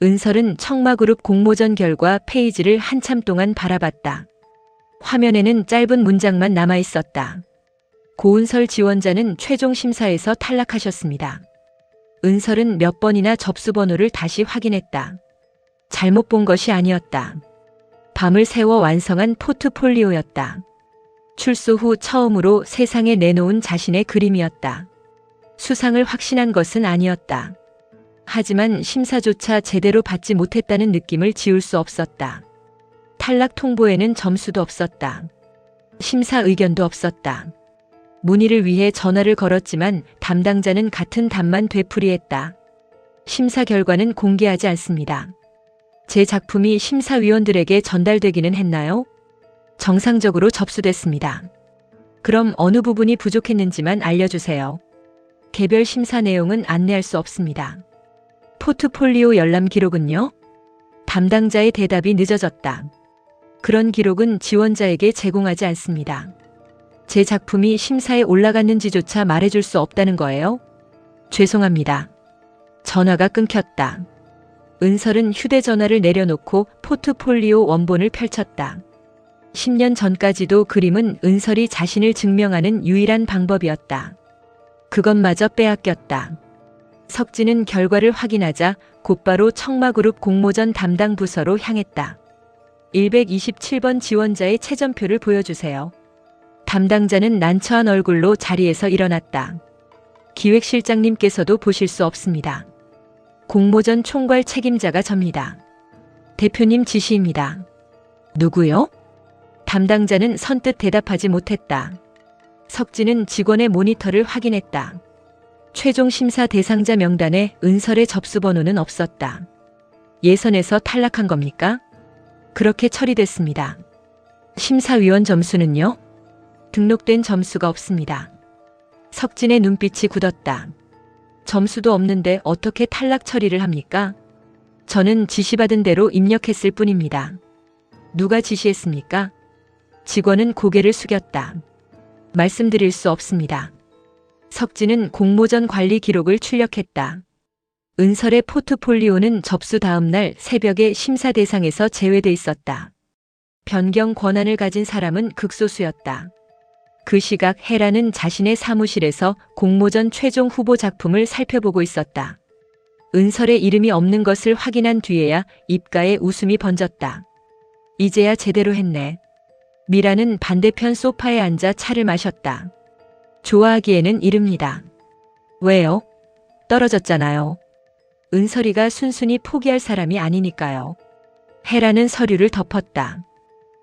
은설은 청마그룹 공모전 결과 페이지를 한참 동안 바라봤다. 화면에는 짧은 문장만 남아 있었다. 고은설 지원자는 최종 심사에서 탈락하셨습니다. 은설은 몇 번이나 접수 번호를 다시 확인했다. 잘못 본 것이 아니었다. 밤을 새워 완성한 포트폴리오였다. 출소 후 처음으로 세상에 내놓은 자신의 그림이었다. 수상을 확신한 것은 아니었다. 하지만 심사조차 제대로 받지 못했다는 느낌을 지울 수 없었다. 탈락 통보에는 점수도 없었다. 심사 의견도 없었다. 문의를 위해 전화를 걸었지만 담당자는 같은 답만 되풀이했다. 심사 결과는 공개하지 않습니다. 제 작품이 심사위원들에게 전달되기는 했나요? 정상적으로 접수됐습니다. 그럼 어느 부분이 부족했는지만 알려주세요. 개별 심사 내용은 안내할 수 없습니다. 포트폴리오 열람 기록은요? 담당자의 대답이 늦어졌다. 그런 기록은 지원자에게 제공하지 않습니다. 제 작품이 심사에 올라갔는지조차 말해줄 수 없다는 거예요? 죄송합니다. 전화가 끊겼다. 은설은 휴대전화를 내려놓고 포트폴리오 원본을 펼쳤다. 10년 전까지도 그림은 은설이 자신을 증명하는 유일한 방법이었다. 그것마저 빼앗겼다. 석진은 결과를 확인하자 곧바로 청마그룹 공모전 담당 부서로 향했다. 127번 지원자의 채점표를 보여주세요. 담당자는 난처한 얼굴로 자리에서 일어났다. 기획실장님께서도 보실 수 없습니다. 공모전 총괄 책임자가 접니다. 대표님 지시입니다. 누구요? 담당자는 선뜻 대답하지 못했다. 석진은 직원의 모니터를 확인했다. 최종 심사 대상자 명단에 은설의 접수 번호는 없었다. 예선에서 탈락한 겁니까? 그렇게 처리됐습니다. 심사위원 점수는요? 등록된 점수가 없습니다. 석진의 눈빛이 굳었다. 점수도 없는데 어떻게 탈락 처리를 합니까? 저는 지시받은 대로 입력했을 뿐입니다. 누가 지시했습니까? 직원은 고개를 숙였다. 말씀드릴 수 없습니다. 석진은 공모전 관리 기록을 출력했다. 은설의 포트폴리오는 접수 다음 날 새벽에 심사 대상에서 제외돼 있었다. 변경 권한을 가진 사람은 극소수였다. 그 시각 헤라는 자신의 사무실에서 공모전 최종 후보 작품을 살펴보고 있었다. 은설의 이름이 없는 것을 확인한 뒤에야 입가에 웃음이 번졌다. 이제야 제대로 했네. 미라는 반대편 소파에 앉아 차를 마셨다. 좋아하기에는 이릅니다. 왜요? 떨어졌잖아요. 은설이가 순순히 포기할 사람이 아니니까요. 헤라는 서류를 덮었다.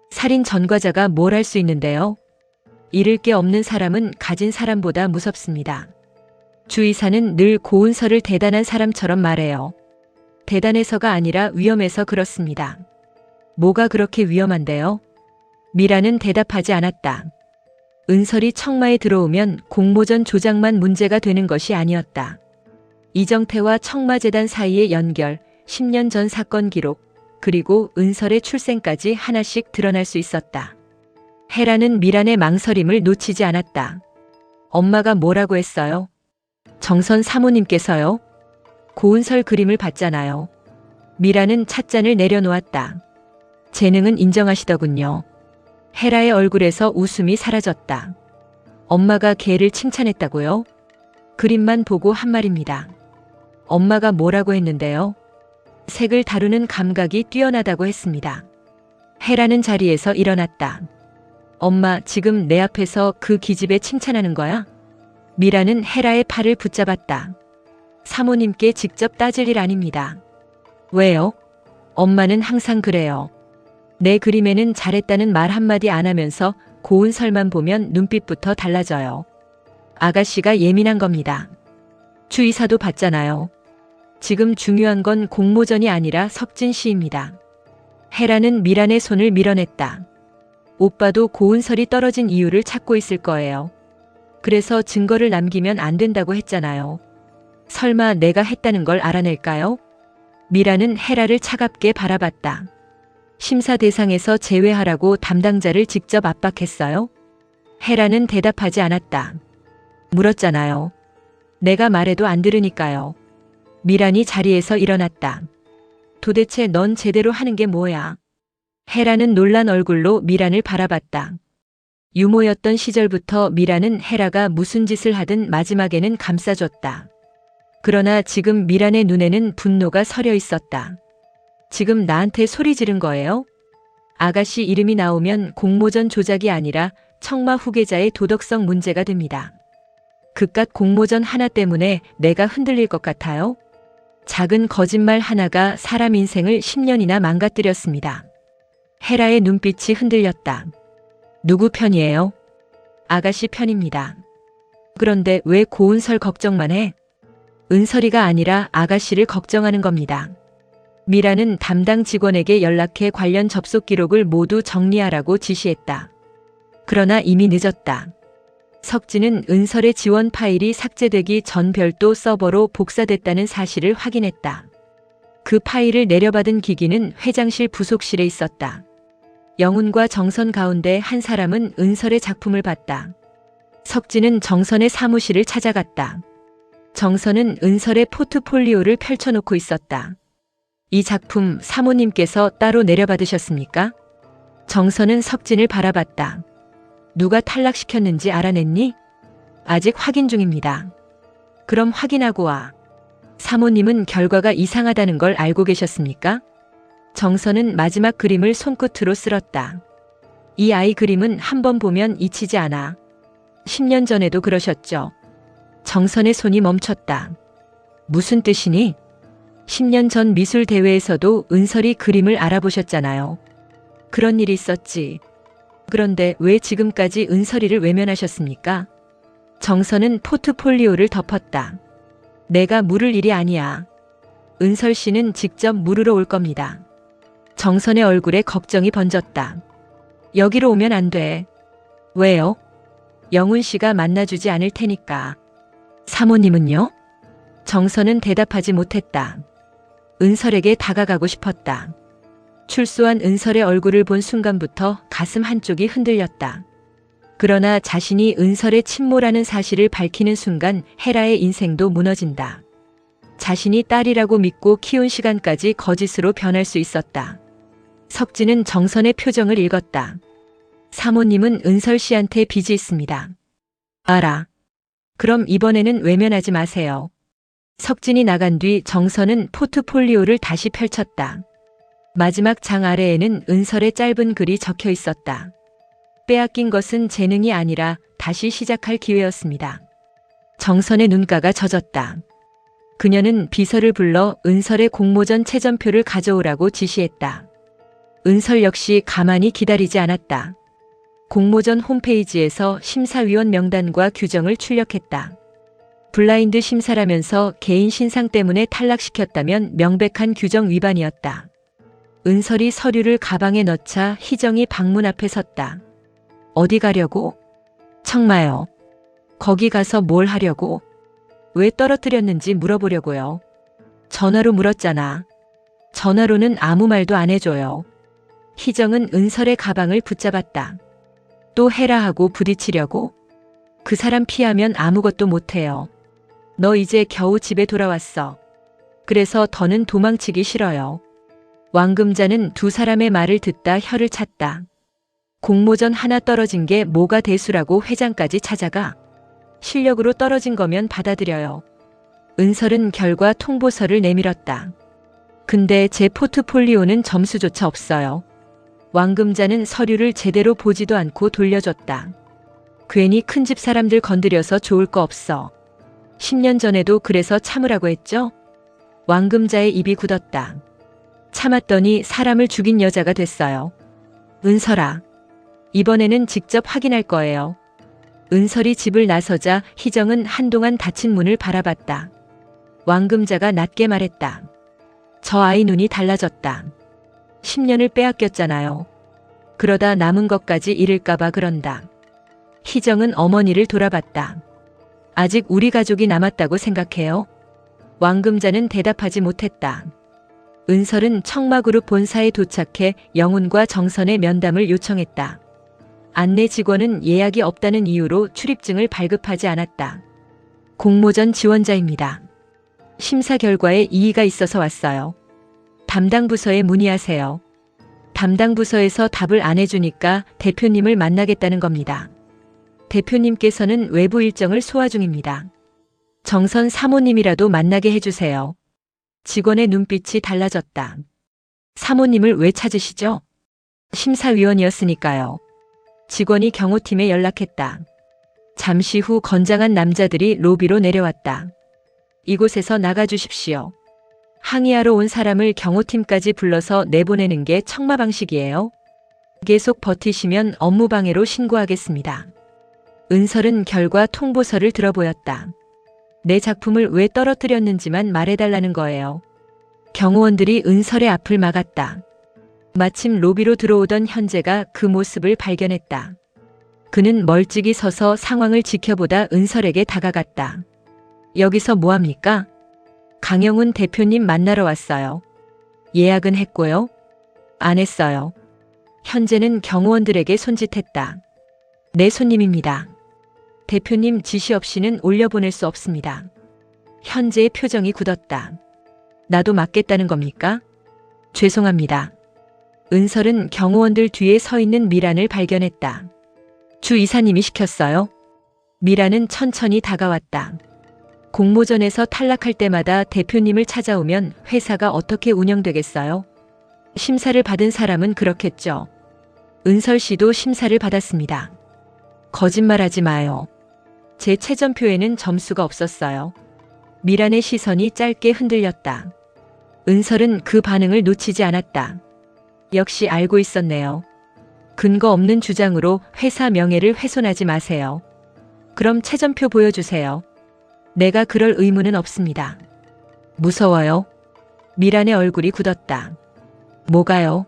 살인 전과자가 뭘 할 수 있는데요? 잃을 게 없는 사람은 가진 사람보다 무섭습니다. 주의사는 늘 고은설을 대단한 사람처럼 말해요. 대단해서가 아니라 위험해서 그렇습니다. 뭐가 그렇게 위험한데요? 미라는 대답하지 않았다. 은설이 청마에 들어오면 공모전 조작만 문제가 되는 것이 아니었다. 이정태와 청마재단 사이의 연결, 10년 전 사건 기록, 그리고 은설의 출생까지 하나씩 드러날 수 있었다. 헤라는 미란의 망설임을 놓치지 않았다. 엄마가 뭐라고 했어요? 정선 사모님께서요? 고은설 그림을 봤잖아요. 미라는 찻잔을 내려놓았다. 재능은 인정하시더군요. 헤라의 얼굴에서 웃음이 사라졌다. 엄마가 걔를 칭찬했다고요? 그림만 보고 한 말입니다. 엄마가 뭐라고 했는데요? 색을 다루는 감각이 뛰어나다고 했습니다. 헤라는 자리에서 일어났다. 엄마, 지금 내 앞에서 그 기집애 칭찬하는 거야? 미라는 헤라의 팔을 붙잡았다. 사모님께 직접 따질 일 아닙니다. 왜요? 엄마는 항상 그래요. 내 그림에는 잘했다는 말 한마디 안 하면서 고은설만 보면 눈빛부터 달라져요. 아가씨가 예민한 겁니다. 주의사도 받잖아요. 지금 중요한 건 공모전이 아니라 석진 씨입니다. 헤라는 미란의 손을 밀어냈다. 오빠도 고은설이 떨어진 이유를 찾고 있을 거예요. 그래서 증거를 남기면 안 된다고 했잖아요. 설마 내가 했다는 걸 알아낼까요? 미라는 헤라를 차갑게 바라봤다. 심사 대상에서 제외하라고 담당자를 직접 압박했어요? 헤라는 대답하지 않았다. 물었잖아요. 내가 말해도 안 들으니까요. 미란이 자리에서 일어났다. 도대체 넌 제대로 하는 게 뭐야? 헤라는 놀란 얼굴로 미란을 바라봤다. 유모였던 시절부터 미란은 헤라가 무슨 짓을 하든 마지막에는 감싸줬다. 그러나 지금 미란의 눈에는 분노가 서려 있었다. 지금 나한테 소리 지른 거예요? 아가씨 이름이 나오면 공모전 조작이 아니라 청마 후계자의 도덕성 문제가 됩니다. 그깟 공모전 하나 때문에 내가 흔들릴 것 같아요? 작은 거짓말 하나가 사람 인생을 10년이나 망가뜨렸습니다. 헤라의 눈빛이 흔들렸다. 누구 편이에요? 아가씨 편입니다. 그런데 왜 고은설 걱정만 해? 은설이가 아니라 아가씨를 걱정하는 겁니다. 미라는 담당 직원에게 연락해 관련 접속 기록을 모두 정리하라고 지시했다. 그러나 이미 늦었다. 석진은 은설의 지원 파일이 삭제되기 전 별도 서버로 복사됐다는 사실을 확인했다. 그 파일을 내려받은 기기는 회장실 부속실에 있었다. 영훈과 정선 가운데 한 사람은 은설의 작품을 봤다. 석진은 정선의 사무실을 찾아갔다. 정선은 은설의 포트폴리오를 펼쳐놓고 있었다. 이 작품 사모님께서 따로 내려받으셨습니까? 정선은 석진을 바라봤다. 누가 탈락시켰는지 알아냈니? 아직 확인 중입니다. 그럼 확인하고 와. 사모님은 결과가 이상하다는 걸 알고 계셨습니까? 정선은 마지막 그림을 손끝으로 쓸었다. 이 아이 그림은 한 번 보면 잊히지 않아. 10년 전에도 그러셨죠. 정선의 손이 멈췄다. 무슨 뜻이니? 10년 전 미술 대회에서도 은설이 그림을 알아보셨잖아요. 그런 일이 있었지. 그런데 왜 지금까지 은설이를 외면하셨습니까? 정선은 포트폴리오를 덮었다. 내가 물을 일이 아니야. 은설 씨는 직접 물으러 올 겁니다. 정선의 얼굴에 걱정이 번졌다. 여기로 오면 안 돼. 왜요? 영훈 씨가 만나주지 않을 테니까. 사모님은요? 정선은 대답하지 못했다. 은설에게 다가가고 싶었다. 출소한 은설의 얼굴을 본 순간부터 가슴 한쪽이 흔들렸다. 그러나 자신이 은설의 친모라는 사실을 밝히는 순간 헤라의 인생도 무너진다. 자신이 딸이라고 믿고 키운 시간까지 거짓으로 변할 수 있었다. 석진은 정선의 표정을 읽었다. 사모님은 은설 씨한테 빚이 있습니다. 알아. 그럼 이번에는 외면하지 마세요. 석진이 나간 뒤 정선은 포트폴리오를 다시 펼쳤다. 마지막 장 아래에는 은설의 짧은 글이 적혀 있었다. 빼앗긴 것은 재능이 아니라 다시 시작할 기회였습니다. 정선의 눈가가 젖었다. 그녀는 비서를 불러 은설의 공모전 채점표를 가져오라고 지시했다. 은설 역시 가만히 기다리지 않았다. 공모전 홈페이지에서 심사위원 명단과 규정을 출력했다. 블라인드 심사라면서 개인 신상 때문에 탈락시켰다면 명백한 규정 위반이었다. 은설이 서류를 가방에 넣자 희정이 방문 앞에 섰다. 어디 가려고? 청마요. 거기 가서 뭘 하려고? 왜 떨어뜨렸는지 물어보려고요. 전화로 물었잖아. 전화로는 아무 말도 안 해줘요. 희정은 은설의 가방을 붙잡았다. 또 해라 하고 부딪히려고? 그 사람 피하면 아무것도 못해요. 너 이제 겨우 집에 돌아왔어. 그래서 더는 도망치기 싫어요. 왕금자는 두 사람의 말을 듣다 혀를 찼다. 공모전 하나 떨어진 게 뭐가 대수라고 회장까지 찾아가. 실력으로 떨어진 거면 받아들여요. 은설은 결과 통보서를 내밀었다. 근데 제 포트폴리오는 점수조차 없어요. 왕금자는 서류를 제대로 보지도 않고 돌려줬다. 괜히 큰 집 사람들 건드려서 좋을 거 없어. 10년 전에도 그래서 참으라고 했죠? 왕금자의 입이 굳었다. 참았더니 사람을 죽인 여자가 됐어요. 은설아. 이번에는 직접 확인할 거예요. 은설이 집을 나서자 희정은 한동안 닫힌 문을 바라봤다. 왕금자가 낮게 말했다. 저 아이 눈이 달라졌다. 10년을 빼앗겼잖아요. 그러다 남은 것까지 잃을까봐 그런다. 희정은 어머니를 돌아봤다. 아직 우리 가족이 남았다고 생각해요? 왕금자는 대답하지 못했다. 은설은 청마그룹 본사에 도착해 영훈과 정선의 면담을 요청했다. 안내 직원은 예약이 없다는 이유로 출입증을 발급하지 않았다. 공모전 지원자입니다. 심사 결과에 이의가 있어서 왔어요. 담당 부서에 문의하세요. 담당 부서에서 답을 안 해주니까 대표님을 만나겠다는 겁니다. 대표님께서는 외부 일정을 소화 중입니다. 정선 사모님이라도 만나게 해주세요. 직원의 눈빛이 달라졌다. 사모님을 왜 찾으시죠? 심사위원이었으니까요. 직원이 경호팀에 연락했다. 잠시 후 건장한 남자들이 로비로 내려왔다. 이곳에서 나가주십시오. 항의하러 온 사람을 경호팀까지 불러서 내보내는 게 청마 방식이에요. 계속 버티시면 업무방해로 신고하겠습니다. 은설은 결과 통보서를 들어보였다. 내 작품을 왜 떨어뜨렸는지만 말해달라는 거예요. 경호원들이 은설의 앞을 막았다. 마침 로비로 들어오던 현재가 그 모습을 발견했다. 그는 멀찍이 서서 상황을 지켜보다 은설에게 다가갔다. 여기서 뭐합니까? 강영훈 대표님 만나러 왔어요. 예약은 했고요. 안 했어요. 현재는 경호원들에게 손짓했다. 내 손님입니다. 대표님 지시 없이는 올려보낼 수 없습니다. 현재의 표정이 굳었다. 나도 맡겠다는 겁니까? 죄송합니다. 은설은 경호원들 뒤에 서 있는 미란을 발견했다. 주 이사님이 시켰어요. 미란은 천천히 다가왔다. 공모전에서 탈락할 때마다 대표님을 찾아오면 회사가 어떻게 운영되겠어요? 심사를 받은 사람은 그렇겠죠. 은설 씨도 심사를 받았습니다. 거짓말하지 마요. 제 채점표에는 점수가 없었어요. 미란의 시선이 짧게 흔들렸다. 은설은 그 반응을 놓치지 않았다. 역시 알고 있었네요. 근거 없는 주장으로 회사 명예를 훼손하지 마세요. 그럼 채점표 보여주세요. 내가 그럴 의무는 없습니다. 무서워요. 미란의 얼굴이 굳었다. 뭐가요?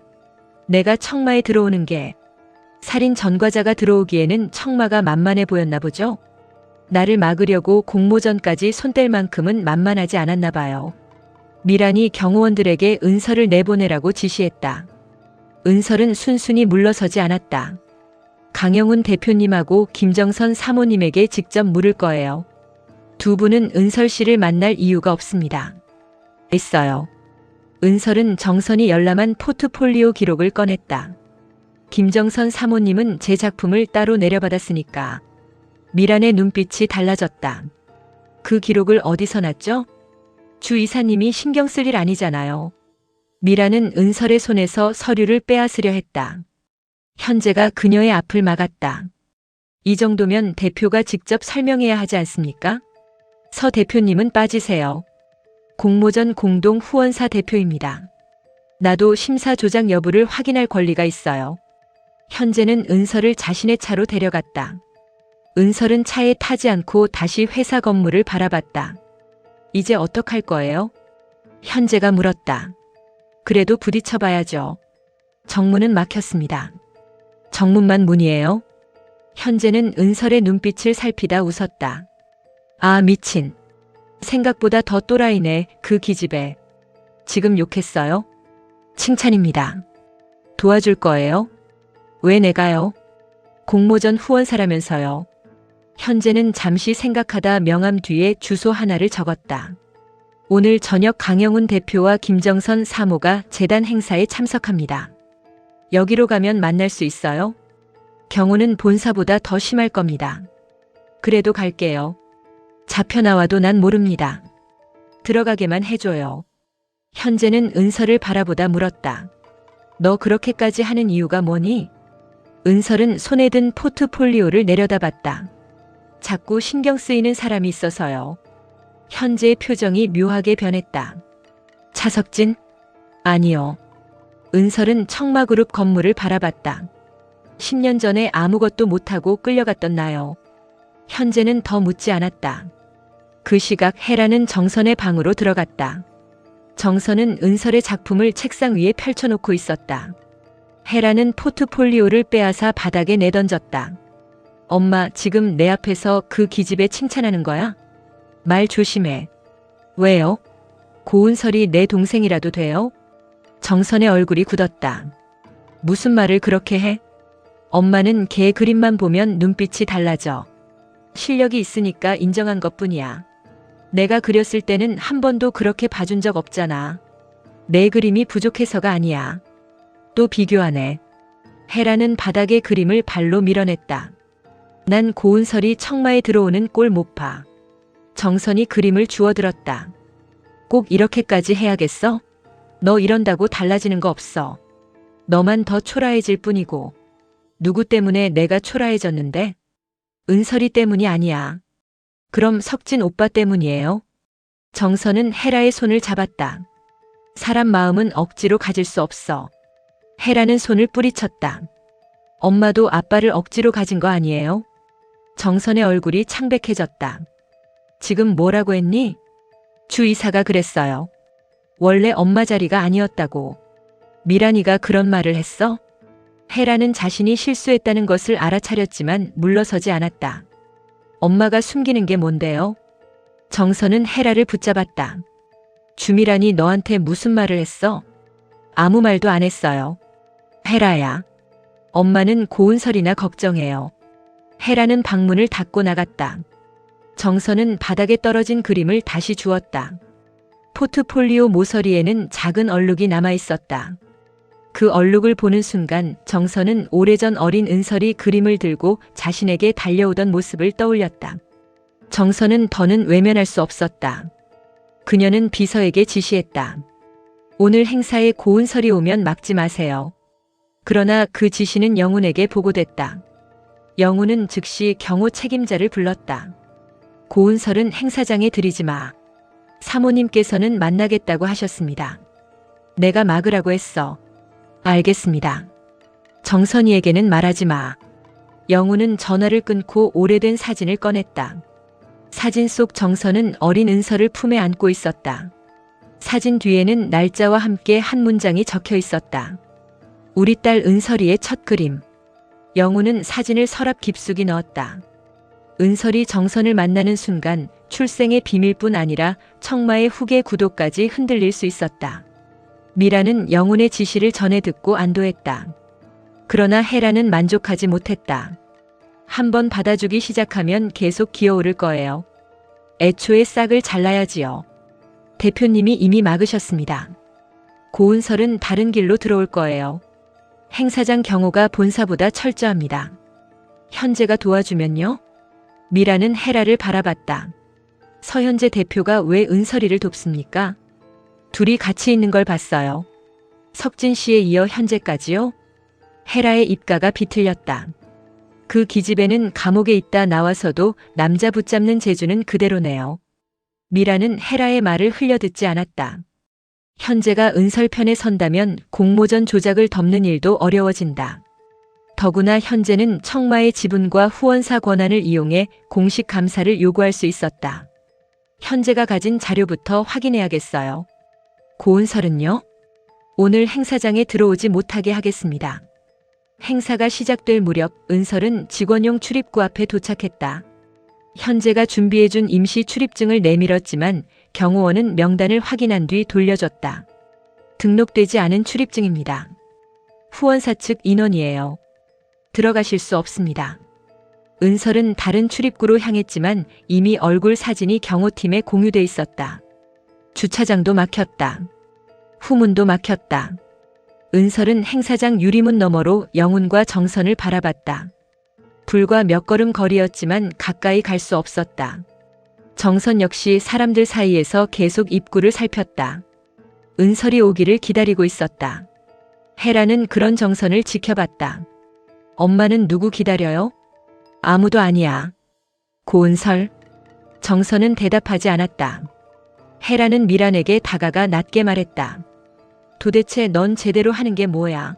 내가 청마에 들어오는 게 살인 전과자가 들어오기에는 청마가 만만해 보였나 보죠? 나를 막으려고 공모전까지 손댈 만큼은 만만하지 않았나 봐요. 미란이 경호원들에게 은설을 내보내라고 지시했다. 은설은 순순히 물러서지 않았다. 강영훈 대표님하고 김정선 사모님에게 직접 물을 거예요. 두 분은 은설 씨를 만날 이유가 없습니다. 있어요. 은설은 정선이 열람한 포트폴리오 기록을 꺼냈다. 김정선 사모님은 제 작품을 따로 내려받았으니까. 미란의 눈빛이 달라졌다. 그 기록을 어디서 났죠? 주 이사님이 신경 쓸 일 아니잖아요. 미란은 은설의 손에서 서류를 빼앗으려 했다. 현재가 그녀의 앞을 막았다. 이 정도면 대표가 직접 설명해야 하지 않습니까? 서 대표님은 빠지세요. 공모전 공동 후원사 대표입니다. 나도 심사 조작 여부를 확인할 권리가 있어요. 현재는 은설을 자신의 차로 데려갔다. 은설은 차에 타지 않고 다시 회사 건물을 바라봤다. 이제 어떡할 거예요? 현재가 물었다. 그래도 부딪혀봐야죠. 정문은 막혔습니다. 정문만 문이에요? 현재는 은설의 눈빛을 살피다 웃었다. 아, 미친. 생각보다 더 또라이네, 그 기집애. 지금 욕했어요? 칭찬입니다. 도와줄 거예요? 왜 내가요? 공모전 후원사라면서요. 현재는 잠시 생각하다 명함 뒤에 주소 하나를 적었다. 오늘 저녁 강영훈 대표와 김정선 사모가 재단 행사에 참석합니다. 여기로 가면 만날 수 있어요? 경우는 본사보다 더 심할 겁니다. 그래도 갈게요. 잡혀나와도 난 모릅니다. 들어가게만 해줘요. 현재는 은설을 바라보다 물었다. 너 그렇게까지 하는 이유가 뭐니? 은설은 손에 든 포트폴리오를 내려다봤다. 자꾸 신경 쓰이는 사람이 있어서요. 현재의 표정이 묘하게 변했다. 차석진? 아니요. 은설은 청마그룹 건물을 바라봤다. 10년 전에 아무것도 못하고 끌려갔던 나요. 현재는 더 묻지 않았다. 그 시각 헤라는 정선의 방으로 들어갔다. 정선은 은설의 작품을 책상 위에 펼쳐놓고 있었다. 헤라는 포트폴리오를 빼앗아 바닥에 내던졌다. 엄마, 지금 내 앞에서 그 기집애 칭찬하는 거야? 말 조심해. 왜요? 고은설이 내 동생이라도 돼요? 정선의 얼굴이 굳었다. 무슨 말을 그렇게 해? 엄마는 걔 그림만 보면 눈빛이 달라져. 실력이 있으니까 인정한 것뿐이야. 내가 그렸을 때는 한 번도 그렇게 봐준 적 없잖아. 내 그림이 부족해서가 아니야. 또 비교하네. 헤라는 바닥에 그림을 발로 밀어냈다. 난 고은설이 청마에 들어오는 꼴 못 봐. 정선이 그림을 주워들었다. 꼭 이렇게까지 해야겠어? 너 이런다고 달라지는 거 없어. 너만 더 초라해질 뿐이고. 누구 때문에 내가 초라해졌는데? 은설이 때문이 아니야. 그럼 석진 오빠 때문이에요? 정선은 헤라의 손을 잡았다. 사람 마음은 억지로 가질 수 없어. 헤라는 손을 뿌리쳤다. 엄마도 아빠를 억지로 가진 거 아니에요? 정선의 얼굴이 창백해졌다. 지금 뭐라고 했니? 주이사가 그랬어요. 원래 엄마 자리가 아니었다고. 미란이가 그런 말을 했어? 헤라는 자신이 실수했다는 것을 알아차렸지만 물러서지 않았다. 엄마가 숨기는 게 뭔데요? 정선은 헤라를 붙잡았다. 주미란이 너한테 무슨 말을 했어? 아무 말도 안 했어요. 헤라야. 엄마는 고은설이나 걱정해요. 헤라는 방문을 닫고 나갔다. 정선은 바닥에 떨어진 그림을 다시 주웠다. 포트폴리오 모서리에는 작은 얼룩이 남아 있었다. 그 얼룩을 보는 순간 정선은 오래전 어린 은설이 그림을 들고 자신에게 달려오던 모습을 떠올렸다. 정선은 더는 외면할 수 없었다. 그녀는 비서에게 지시했다. 오늘 행사에 고은설이 오면 막지 마세요. 그러나 그 지시는 영훈에게 보고됐다. 영훈은 즉시 경호 책임자를 불렀다. 고은설은 행사장에 들이지 마. 사모님께서는 만나겠다고 하셨습니다. 내가 막으라고 했어. 알겠습니다. 정선이에게는 말하지 마. 영훈은 전화를 끊고 오래된 사진을 꺼냈다. 사진 속 정선은 어린 은설을 품에 안고 있었다. 사진 뒤에는 날짜와 함께 한 문장이 적혀 있었다. 우리 딸 은설이의 첫 그림. 영훈은 사진을 서랍 깊숙이 넣었다. 은설이 정선을 만나는 순간 출생의 비밀뿐 아니라 청마의 후계 구도까지 흔들릴 수 있었다. 미라는 영훈의 지시를 전해 듣고 안도했다. 그러나 헤라는 만족하지 못했다. 한번 받아주기 시작하면 계속 기어오를 거예요. 애초에 싹을 잘라야지요. 대표님이 이미 막으셨습니다. 고은설은 다른 길로 들어올 거예요. 행사장 경호가 본사보다 철저합니다. 현재가 도와주면요? 미라는 헤라를 바라봤다. 서현재 대표가 왜 은설이를 돕습니까? 둘이 같이 있는 걸 봤어요. 석진 씨에 이어 현재까지요? 헤라의 입가가 비틀렸다. 그 기집애는 감옥에 있다 나와서도 남자 붙잡는 재주는 그대로네요. 미라는 헤라의 말을 흘려듣지 않았다. 현재가 은설 편에 선다면 공모전 조작을 덮는 일도 어려워진다. 더구나 현재는 청마의 지분과 후원사 권한을 이용해 공식 감사를 요구할 수 있었다. 현재가 가진 자료부터 확인해야겠어요. 고은설은요? 오늘 행사장에 들어오지 못하게 하겠습니다. 행사가 시작될 무렵 은설은 직원용 출입구 앞에 도착했다. 현재가 준비해준 임시 출입증을 내밀었지만 경호원은 명단을 확인한 뒤 돌려줬다. 등록되지 않은 출입증입니다. 후원사 측 인원이에요. 들어가실 수 없습니다. 은설은 다른 출입구로 향했지만 이미 얼굴 사진이 경호팀에 공유돼 있었다. 주차장도 막혔다. 후문도 막혔다. 은설은 행사장 유리문 너머로 영훈과 정선을 바라봤다. 불과 몇 걸음 거리였지만 가까이 갈 수 없었다. 정선 역시 사람들 사이에서 계속 입구를 살폈다. 은설이 오기를 기다리고 있었다. 헤라는 그런 정선을 지켜봤다. 엄마는 누구 기다려요? 아무도 아니야. 고은설. 정선은 대답하지 않았다. 헤라는 미란에게 다가가 낮게 말했다. 도대체 넌 제대로 하는 게 뭐야?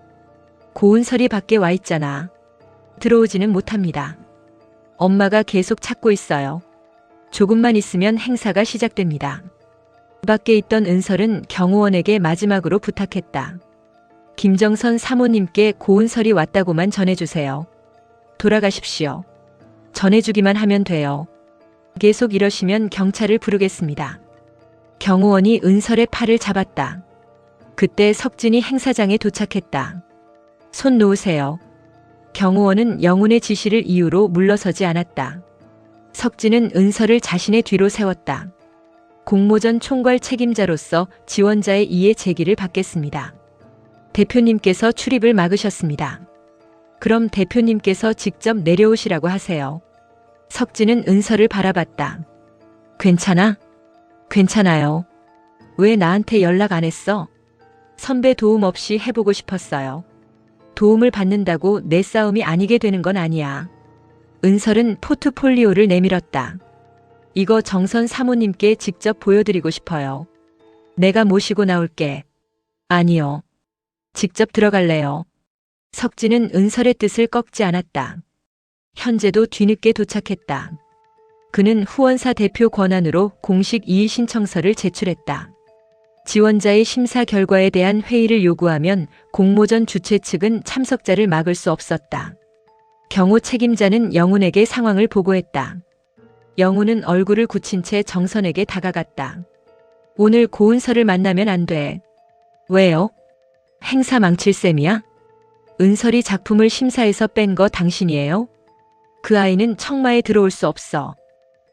고은설이 밖에 와 있잖아. 들어오지는 못합니다. 엄마가 계속 찾고 있어요. 조금만 있으면 행사가 시작됩니다. 밖에 있던 은설은 경호원에게 마지막으로 부탁했다. 김정선 사모님께 고은설이 왔다고만 전해주세요. 돌아가십시오. 전해주기만 하면 돼요. 계속 이러시면 경찰을 부르겠습니다. 경호원이 은설의 팔을 잡았다. 그때 석진이 행사장에 도착했다. 손 놓으세요. 경호원은 영훈의 지시를 이유로 물러서지 않았다. 석진은 은설을 자신의 뒤로 세웠다. 공모전 총괄 책임자로서 지원자의 이의 제기를 받겠습니다. 대표님께서 출입을 막으셨습니다. 그럼 대표님께서 직접 내려오시라고 하세요. 석진은 은서를 바라봤다. 괜찮아? 괜찮아요. 왜 나한테 연락 안 했어? 선배 도움 없이 해보고 싶었어요. 도움을 받는다고 내 싸움이 아니게 되는 건 아니야. 은설은 포트폴리오를 내밀었다. 이거 정선 사모님께 직접 보여드리고 싶어요. 내가 모시고 나올게. 아니요. 직접 들어갈래요. 석진은 은설의 뜻을 꺾지 않았다. 현재도 뒤늦게 도착했다. 그는 후원사 대표 권한으로 공식 이의 신청서를 제출했다. 지원자의 심사 결과에 대한 회의를 요구하면 공모전 주최 측은 참석자를 막을 수 없었다. 경호 책임자는 영훈에게 상황을 보고했다. 영훈은 얼굴을 굳힌 채 정선에게 다가갔다. 오늘 고은서를 만나면 안 돼. 왜요? 행사 망칠 셈이야? 은설이 작품을 심사해서 뺀 거 당신이에요? 그 아이는 청마에 들어올 수 없어.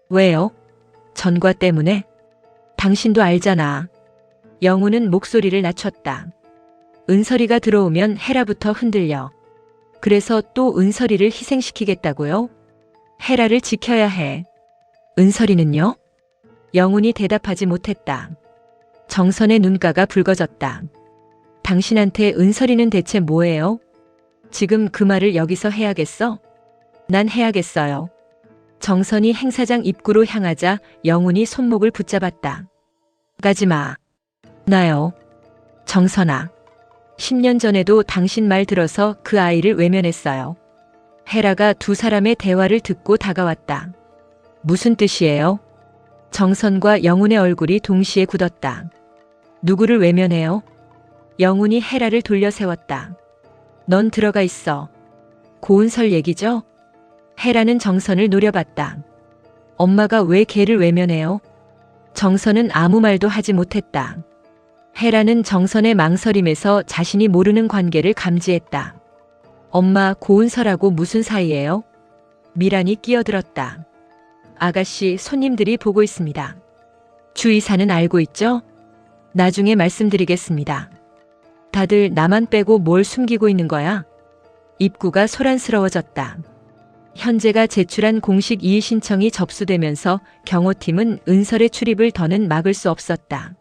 왜요? 전과 때문에? 당신도 알잖아. 영훈은 목소리를 낮췄다. 은설이가 들어오면 헤라부터 흔들려. 그래서 또 은설이를 희생시키겠다고요? 헤라를 지켜야 해. 은설이는요? 영훈이 대답하지 못했다. 정선의 눈가가 붉어졌다. 당신한테 은설이는 대체 뭐예요? 지금 그 말을 여기서 해야겠어? 난 해야겠어요. 정선이 행사장 입구로 향하자 영훈이 손목을 붙잡았다. 가지마. 나요. 정선아. 10년 전에도 당신 말 들어서 그 아이를 외면했어요. 헤라가 두 사람의 대화를 듣고 다가왔다. 무슨 뜻이에요? 정선과 영훈의 얼굴이 동시에 굳었다. 누구를 외면해요? 영훈이 헤라를 돌려 세웠다. 넌 들어가 있어. 고은설 얘기죠? 헤라는 정선을 노려봤다. 엄마가 왜 걔를 외면해요? 정선은 아무 말도 하지 못했다. 헤라는 정선의 망설임에서 자신이 모르는 관계를 감지했다. 엄마, 고은설하고 무슨 사이예요? 미란이 끼어들었다. 아가씨, 손님들이 보고 있습니다. 주의사는 알고 있죠? 나중에 말씀드리겠습니다. 다들 나만 빼고 뭘 숨기고 있는 거야? 입구가 소란스러워졌다. 현재가 제출한 공식 이의 신청이 접수되면서 경호팀은 은설의 출입을 더는 막을 수 없었다.